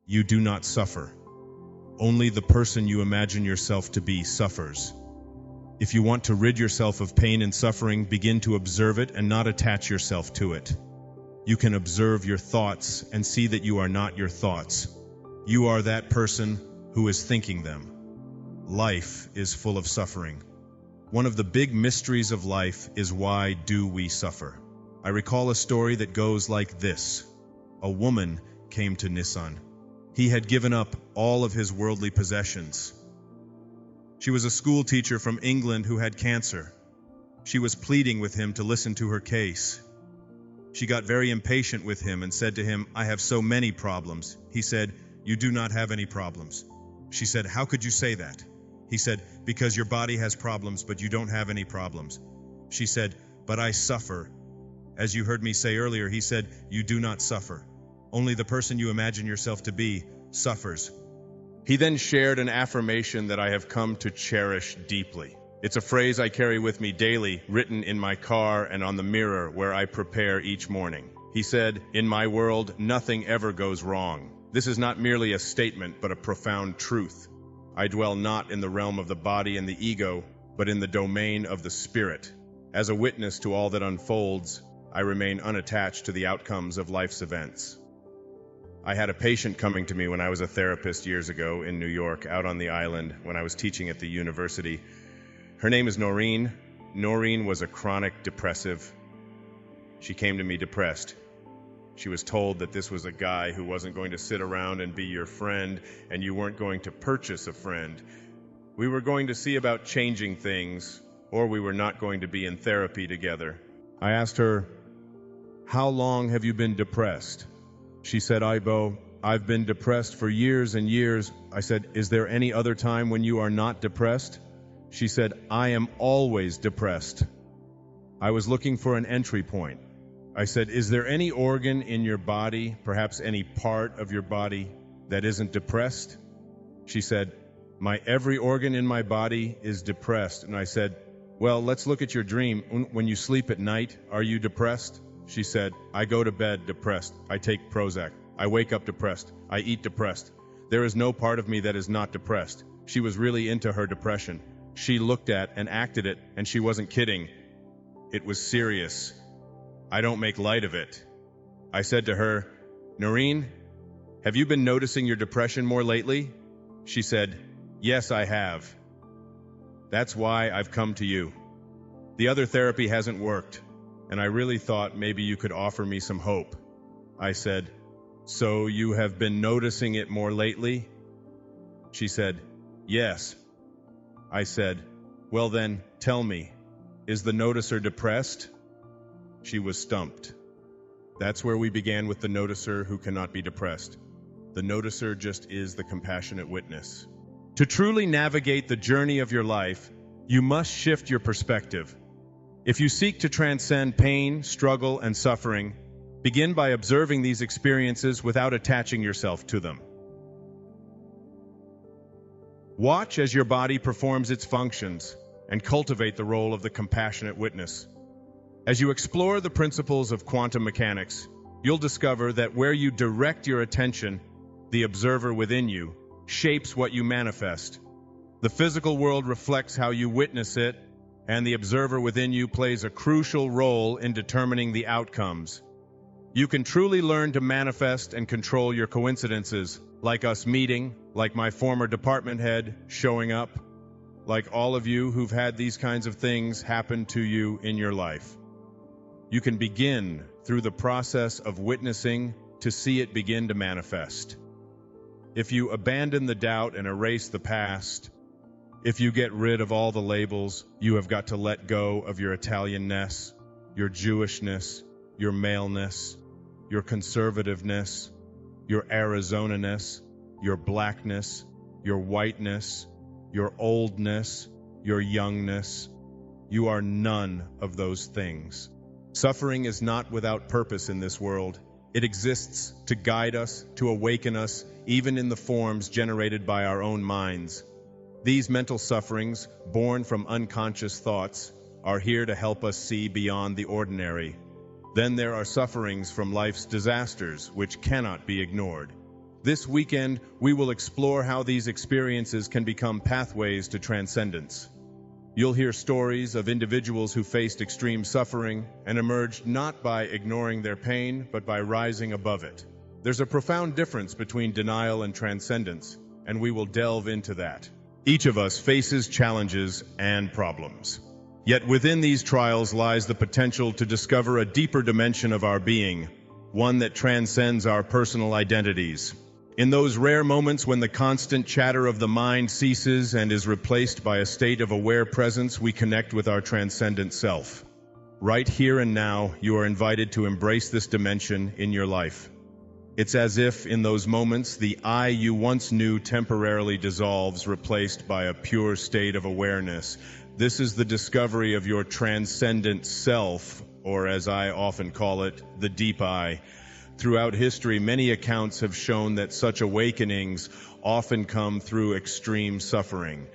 You do not suffer. Only the person you imagine yourself to be suffers. If you want to rid yourself of pain and suffering, begin to observe it and not attach yourself to it. You can observe your thoughts and see that you are not your thoughts. You are that person who is thinking them. Life is full of suffering. One of the big mysteries of life is, why do we suffer? I recall a story that goes like this. A woman came to Nissan. He had given up all of his worldly possessions. She was a school teacher from England who had cancer. She was pleading with him to listen to her case. She got very impatient with him and said to him, "I have so many problems." He said, "You do not have any problems." She said, "How could you say that?" He said, "Because your body has problems, but you don't have any problems." She said, "But I suffer." As you heard me say earlier, he said, "You do not suffer. Only the person you imagine yourself to be suffers." He then shared an affirmation that I have come to cherish deeply. It's a phrase I carry with me daily, written in my car and on the mirror where I prepare each morning. He said, "In my world, nothing ever goes wrong." This is not merely a statement, but a profound truth. I dwell not in the realm of the body and the ego, but in the domain of the spirit. As a witness to all that unfolds, I remain unattached to the outcomes of life's events. I had a patient coming to me when I was a therapist years ago in New York, out on the island, when I was teaching at the university. Her name is Noreen. Noreen was a chronic depressive. She came to me depressed. She was told that this was a guy who wasn't going to sit around and be your friend, and you weren't going to purchase a friend. We were going to see about changing things, or we were not going to be in therapy together. I asked her, "How long have you been depressed?" She said, "Ibo, I've been depressed for years and years." I said, "Is there any other time when you are not depressed?" She said, "I am always depressed." I was looking for an entry point. I said, "Is there any organ in your body, perhaps any part of your body, that isn't depressed?" She said, "My every organ in my body is depressed." And I said, "Well, let's look at your dream. When you sleep at night, are you depressed?" She said, "I go to bed depressed. I take Prozac. I wake up depressed. I eat depressed. There is no part of me that is not depressed." She was really into her depression. She looked at and acted it, and she wasn't kidding. It was serious. I don't make light of it. I said to her, "Noreen, have you been noticing your depression more lately?" She said, "Yes, I have. That's why I've come to you. The other therapy hasn't worked, and I really thought maybe you could offer me some hope." I said, "So you have been noticing it more lately?" She said, "Yes." I said, "Well then, tell me, is the noticer depressed?" She was stumped. That's where we began with the noticer who cannot be depressed. The noticer just is the compassionate witness. To truly navigate the journey of your life, you must shift your perspective. If you seek to transcend pain, struggle, and suffering, begin by observing these experiences without attaching yourself to them. Watch as your body performs its functions and cultivate the role of the compassionate witness. As you explore the principles of quantum mechanics, you'll discover that where you direct your attention, the observer within you shapes what you manifest. The physical world reflects how you witness it, and the observer within you plays a crucial role in determining the outcomes. You can truly learn to manifest and control your coincidences, like us meeting, like my former department head showing up, like all of you who've had these kinds of things happen to you in your life. You can begin through the process of witnessing to see it begin to manifest. If you abandon the doubt and erase the past, if you get rid of all the labels, you have got to let go of your Italianness, your Jewishness, your maleness, your conservativeness, your Arizonaness, your blackness, your whiteness, your oldness, your youngness. You are none of those things. Suffering is not without purpose in this world. It exists to guide us, to awaken us, even in the forms generated by our own minds. These mental sufferings, born from unconscious thoughts, are here to help us see beyond the ordinary. Then there are sufferings from life's disasters, which cannot be ignored. This weekend, we will explore how these experiences can become pathways to transcendence. You'll hear stories of individuals who faced extreme suffering and emerged not by ignoring their pain, but by rising above it. There's a profound difference between denial and transcendence, and we will delve into that. Each of us faces challenges and problems. Yet within these trials lies the potential to discover a deeper dimension of our being, one that transcends our personal identities. In those rare moments when the constant chatter of the mind ceases and is replaced by a state of aware presence, we connect with our transcendent self. Right here and now, you are invited to embrace this dimension in your life. It's as if, in those moments, the I you once knew temporarily dissolves, replaced by a pure state of awareness. This is the discovery of your transcendent self, or as I often call it, the deep I. Throughout history, many accounts have shown that such awakenings often come through extreme suffering.